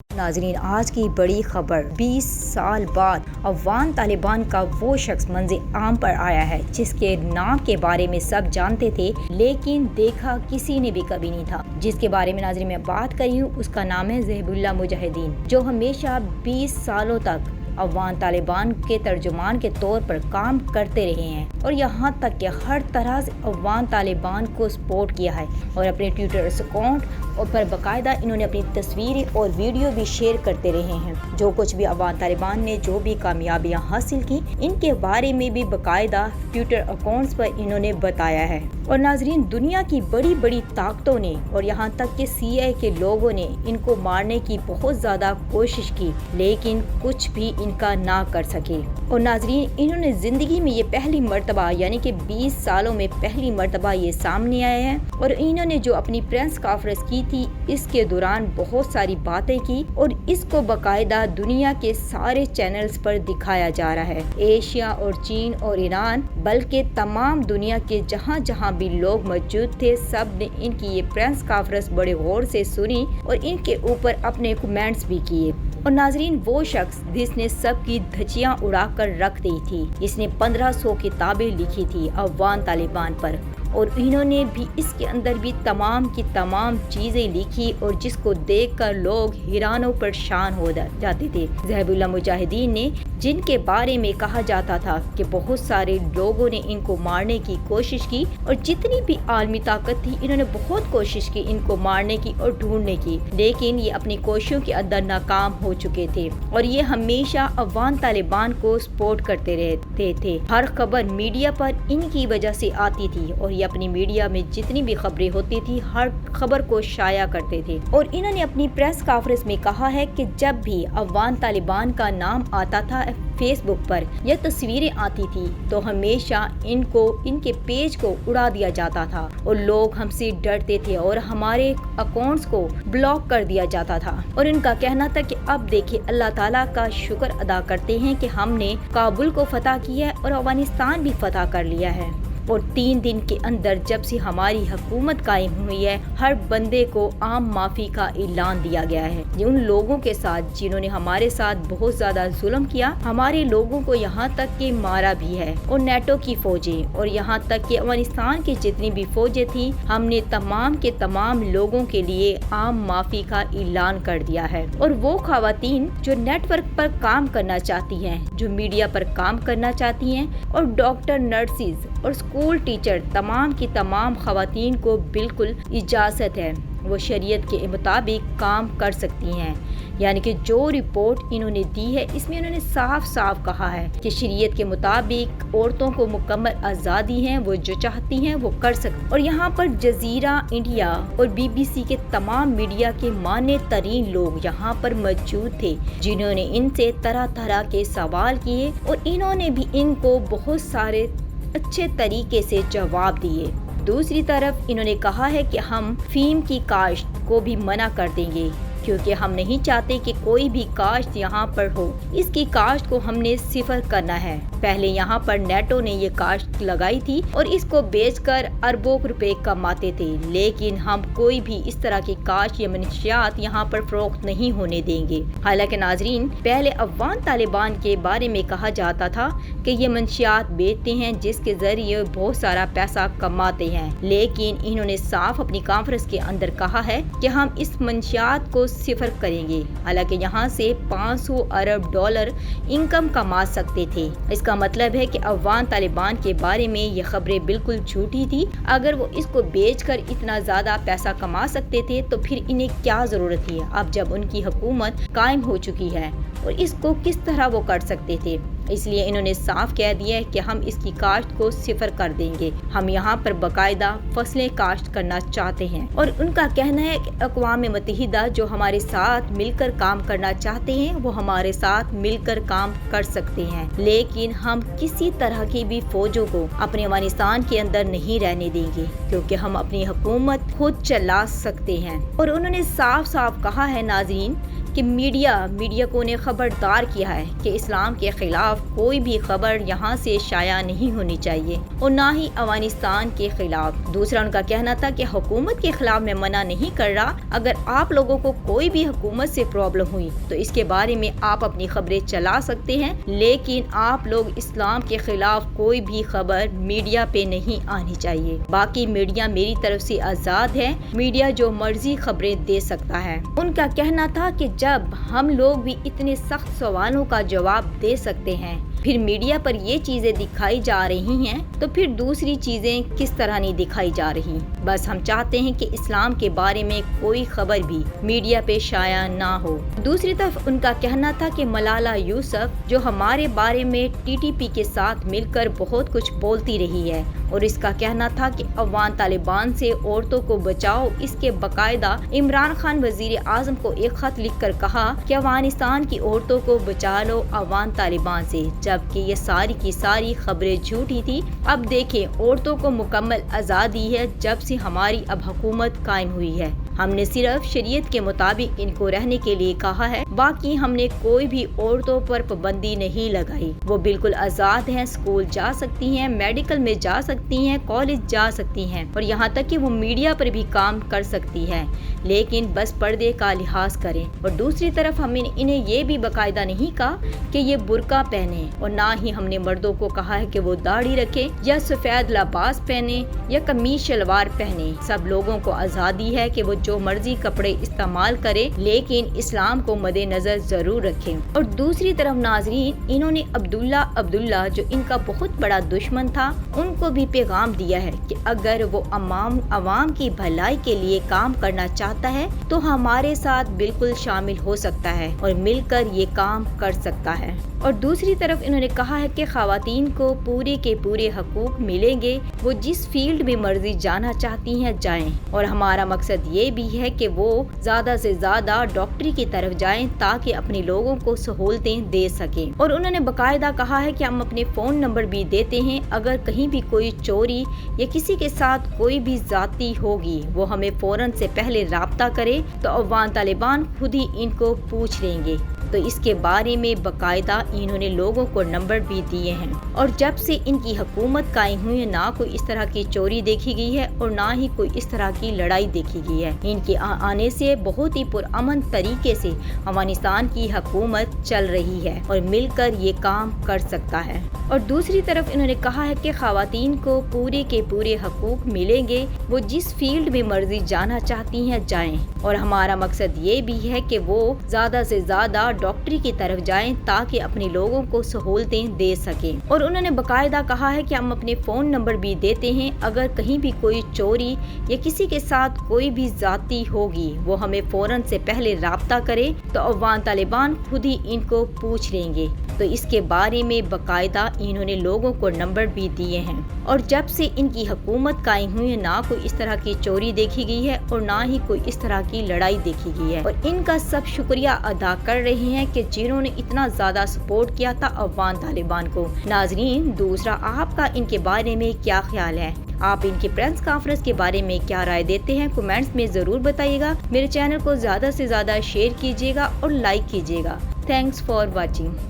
नाजरीन, आज की बड़ी खबर 20 साल बाद अफगान तालिबान का वो शख्स मंज़िल आम पर आया है जिसके नाम के बारे में सब जानते थे लेकिन देखा किसी ने भी कभी नहीं था। जिसके बारे में नाजरीन मैं बात कर रही हूँ उसका नाम है ज़हीबुल्लाह मुजाहिदीन, जो हमेशा 20 सालों तक अफगान तालिबान के तर्जुमान के तौर पर काम करते रहे हैं और यहाँ तक कि हर तरह से अफगान तालिबान को सपोर्ट किया है और अपने ट्विटर अकाउंट पर बाकायदा इन्होंने अपनी तस्वीरें और वीडियो भी शेयर करते रहे हैं। जो कुछ भी अफगान तालिबान ने जो भी कामयाबियां हासिल की इनके बारे में भी बाकायदा ट्विटर अकाउंट्स पर इन्होंने बताया है। और नाजरीन, दुनिया की बड़ी बड़ी ताकतों ने और यहाँ तक कि CIA के लोगों ने इनको मारने की बहुत ज़्यादा कोशिश की लेकिन कुछ भी इनका ना कर सके। और नाजरीन, इन्होंने ज़िंदगी में ये पहली मर्तबा यानी कि 20 सालों में पहली मर्तबा ये सामने आए हैं और इन्होंने जो अपनी प्रेस कॉन्फ्रेंस की थी इसके दौरान बहुत सारी बातें की और इसको बाकायदा दुनिया के सारे चैनल्स पर दिखाया जा रहा है। एशिया और चीन और ईरान बल्कि तमाम दुनिया के जहाँ जहाँ भी लोग मौजूद थे सब ने इनकी ये प्रेस कॉन्फ्रेंस बड़े गौर से सुनी और इनके ऊपर अपने कमेंट्स भी किए। और नाजरीन, वो शख्स जिसने सबकी धज्जियां उड़ा कर रख दी थी, इसने 1500 किताबें लिखी थी अफगान तालिबान पर और इन्होंने भी इसके अंदर भी तमाम की तमाम चीज़ें लिखी और जिसको देखकर लोग हैरानो परेशान हो जाते थे। ज़हीबुल्लाह मुजाहिदीन ने जिनके बारे में कहा जाता था कि बहुत सारे लोगों ने इनको मारने की कोशिश की और जितनी भी आलमी ताकत थी इन्होंने बहुत कोशिश की इनको मारने की और ढूंढने की, लेकिन ये अपनी कोशिशों के अंदर नाकाम हो चुके थे और ये हमेशा अफगान तालिबान को सपोर्ट करते रहते थे। हर खबर मीडिया पर इनकी वजह से आती थी और ये अपनी मीडिया में जितनी भी खबरें होती थी हर खबर को शाया करते थे। और इन्होंने अपनी प्रेस कॉन्फ्रेंस में कहा है कि जब भी अफगान तालिबान का नाम आता था फेसबुक पर या तस्वीरें आती थी तो हमेशा इनके पेज को उड़ा दिया जाता था और लोग हमसे डरते थे और हमारे अकाउंट्स को ब्लॉक कर दिया जाता था। और इनका कहना था कि अब देखिए अल्लाह ताला का शुक्र अदा करते हैं कि हमने काबुल को फतह किया है और अफगानिस्तान भी फतह कर लिया है और 3 दिन के अंदर जब से हमारी हुकूमत कायम हुई है हर बंदे को आम माफ़ी का ऐलान दिया गया है। उन लोगों के साथ जिन्होंने हमारे साथ बहुत ज़्यादा जुल्म किया, हमारे लोगों को यहाँ तक कि मारा भी है और नेटो की फौजें और यहाँ तक कि अफगानिस्तान की जितनी भी फौजें थी हमने तमाम के तमाम लोगों के लिए आम माफ़ी का ऐलान कर दिया है। और वो खवातीन जो नेटवर्क पर काम करना चाहती हैं, जो मीडिया पर काम करना चाहती हैं और डॉक्टर, नर्सिस और स्कूल टीचर तमाम की तमाम खवातीन को बिल्कुल इजाज़त है, वो शरीयत के मुताबिक काम कर सकती हैं। यानी कि जो रिपोर्ट इन्होंने दी है इसमें इन्होंने साफ साफ कहा है कि शरीयत के मुताबिक औरतों को मुकम्मल आज़ादी है, वो जो चाहती हैं वो कर सकती। और यहाँ पर जजीरा इंडिया और BBC के तमाम मीडिया के माने तरीन लोग यहाँ पर मौजूद थे जिन्होंने इनसे तरह तरह के सवाल किए और इन्होंने भी इनको बहुत सारे अच्छे तरीके से जवाब दिए। दूसरी तरफ इन्होंने कहा है कि हम फीम की काश्त को भी मना कर देंगे क्योंकि हम नहीं चाहते कि कोई भी काश्त यहाँ पर हो। इसकी काश्त को हमने सिफर करना है। पहले यहाँ पर नेटो ने ये काश्त लगाई थी और इसको बेचकर अरबों रुपए कमाते थे, लेकिन हम कोई भी इस तरह की काश्त या मनशियात यहाँ पर फरोख्त नहीं होने देंगे। हालांकि नाजरीन, पहले अफगान तालिबान के बारे में कहा जाता था कि ये मनशियात बेचते हैं जिसके जरिए बहुत सारा पैसा कमाते हैं, लेकिन इन्होंने साफ अपनी कॉन्फ्रेंस के अंदर कहा है कि हम इस मनशियात को सिफर करेंगे। हालांकि यहाँ से 500 अरब डॉलर इनकम कमा सकते थे। इसका मतलब है कि अफगान तालिबान के बारे में ये खबरें बिल्कुल झूठी थी। अगर वो इसको बेचकर इतना ज़्यादा पैसा कमा सकते थे तो फिर इन्हें क्या ज़रूरत थी अब जब उनकी हुकूमत कायम हो चुकी है, और इसको किस तरह वो कर सकते थे। इसलिए इन्होंने साफ कह दिया है कि हम इसकी काश्त को सिफर कर देंगे। हम यहाँ पर बाकायदा फसलें काश्त करना चाहते हैं। और उनका कहना है कि अक़वाम मुत्तहिदा जो हमारे साथ मिलकर काम करना चाहते हैं वो हमारे साथ मिलकर काम कर सकते हैं, लेकिन हम किसी तरह की भी फौजों को अपने अफगानिस्तान के अंदर नहीं रहने देंगे क्योंकि हम अपनी हुकूमत खुद चला सकते हैं। और उन्होंने साफ साफ कहा है नाज़रीन کہ میڈیا کو انہیں خبردار کیا ہے کہ اسلام کے خلاف کوئی بھی خبر یہاں سے شائع نہیں ہونی چاہیے اور نہ ہی افغانستان کے خلاف۔ دوسرا ان کا کہنا تھا کہ حکومت کے خلاف میں منع نہیں کر رہا، اگر آپ لوگوں کو کوئی بھی حکومت سے پرابلم ہوئی تو اس کے بارے میں آپ اپنی خبریں چلا سکتے ہیں، لیکن آپ لوگ اسلام کے خلاف کوئی بھی خبر میڈیا پہ نہیں آنی چاہیے۔ باقی میڈیا میری طرف سے آزاد ہے، میڈیا جو مرضی خبریں دے سکتا ہے۔ ان کا کہنا تھا کہ جب ہم لوگ بھی اتنے سخت سوالوں کا جواب دے سکتے ہیں، پھر میڈیا پر یہ چیزیں دکھائی جا رہی ہیں تو پھر دوسری چیزیں کس طرح نہیں دکھائی جا رہی۔ بس ہم چاہتے ہیں کہ اسلام کے بارے میں کوئی خبر بھی میڈیا پہ شائع نہ ہو۔ دوسری طرف ان کا کہنا تھا کہ ملالہ یوسف جو ہمارے بارے میں TTP کے ساتھ مل کر بہت کچھ بولتی رہی ہے، اور اس کا کہنا تھا کہ افغان طالبان سے عورتوں کو بچاؤ۔ اس کے باقاعدہ عمران خان وزیر اعظم کو ایک خط لکھ کر کہا کہ افغانستان کی عورتوں کو بچا لو افغان طالبان سے، جبکہ یہ ساری کی ساری خبریں جھوٹی تھی۔ اب دیکھیں، عورتوں کو مکمل آزادی ہے جب سے ہماری اب حکومت قائم ہوئی ہے۔ ہم نے صرف شریعت کے مطابق ان کو رہنے کے لیے کہا ہے، باقی ہم نے کوئی بھی عورتوں پر پابندی نہیں لگائی۔ وہ بالکل آزاد ہیں، اسکول جا سکتی ہیں، میڈیکل میں جا سکتی ہیں، کالج جا سکتی ہیں، اور یہاں تک کہ وہ میڈیا پر بھی کام کر سکتی ہیں، لیکن بس پردے کا لحاظ کریں۔ اور دوسری طرف ہم نے انہیں یہ بھی باقاعدہ نہیں کہا کہ یہ برقع پہنے، اور نہ ہی ہم نے مردوں کو کہا ہے کہ وہ داڑھی رکھیں یا سفید لباس پہنے یا قمیص شلوار پہنے۔ سب لوگوں کو آزادی ہے کہ وہ جو مرضی کپڑے استعمال کرے، لیکن اسلام کو مد نظر ضرور رکھیں۔ اور دوسری طرف ناظرین، انہوں نے عبداللہ جو ان کا بہت بڑا دشمن تھا، ان کو بھی پیغام دیا ہے کہ اگر وہ عوام کی بھلائی کے لیے کام کرنا چاہتا ہے تو ہمارے ساتھ بالکل شامل ہو سکتا ہے اور مل کر یہ کام کر سکتا ہے۔ اور دوسری طرف انہوں نے کہا ہے کہ خواتین کو پورے کے پورے حقوق ملیں گے، وہ جس فیلڈ میں مرضی جانا چاہتی ہیں جائیں، اور ہمارا مقصد یہ بھی ہے کہ وہ زیادہ سے زیادہ ڈاکٹری کی طرف جائیں تاکہ اپنے لوگوں کو سہولتیں دے سکیں۔ اور انہوں نے باقاعدہ کہا ہے کہ ہم اپنے فون نمبر بھی دیتے ہیں، اگر کہیں بھی کوئی چوری یا کسی کے ساتھ کوئی بھی زیادتی ہوگی، وہ ہمیں فوراً سے پہلے رابطہ کرے تو افغان طالبان خود ہی ان کو پوچھ لیں گے۔ تو اس کے بارے میں باقاعدہ انہوں نے لوگوں کو نمبر بھی دیے ہیں۔ اور جب سے ان کی حکومت قائم ہوئی ہے، نہ کوئی اس طرح کی چوری دیکھی گئی ہے اور نہ ہی کوئی اس طرح کی لڑائی دیکھی گئی ہے۔ ان کے آنے سے بہت ہی پرامن طریقے سے افغانستان کی حکومت چل رہی ہے اور مل کر یہ کام کر سکتا ہے۔ اور دوسری طرف انہوں نے کہا ہے کہ خواتین کو پورے کے پورے حقوق ملیں گے، وہ جس فیلڈ میں مرضی جانا چاہتی ہیں جائیں، اور ہمارا مقصد یہ بھی ہے کہ وہ زیادہ سے زیادہ ڈاکٹری کی طرف جائیں تاکہ اپنے لوگوں کو سہولتیں دے سکیں۔ اور انہوں نے باقاعدہ کہا ہے کہ ہم اپنے فون نمبر بھی دیتے ہیں، اگر کہیں بھی کوئی چوری یا کسی کے ساتھ کوئی بھی زیادتی ہوگی، وہ ہمیں فوراً سے پہلے رابطہ کرے تو افغان طالبان خود ہی ان کو پوچھ لیں گے۔ تو اس کے بارے میں باقاعدہ انہوں نے لوگوں کو نمبر بھی دیے ہیں۔ اور جب سے ان کی حکومت قائم ہوئی ہے، نہ کوئی اس طرح کی چوری دیکھی گئی ہے اور نہ ہی کوئی اس طرح کی لڑائی دیکھی گئی ہے، اور ان کا سب شکریہ ادا کر رہے ہیں کہ جنہوں نے اتنا زیادہ سپورٹ کیا تھا افغان طالبان کو۔ ناظرین، دوسرا آپ کا ان کے بارے میں کیا خیال ہے؟ آپ ان کی پریس کانفرنس کے بارے میں کیا رائے دیتے ہیں؟ کمنٹس میں ضرور بتائیے گا۔ میرے چینل کو زیادہ سے زیادہ شیئر کیجیے گا اور لائک کیجیے گا۔ Thanks for watching.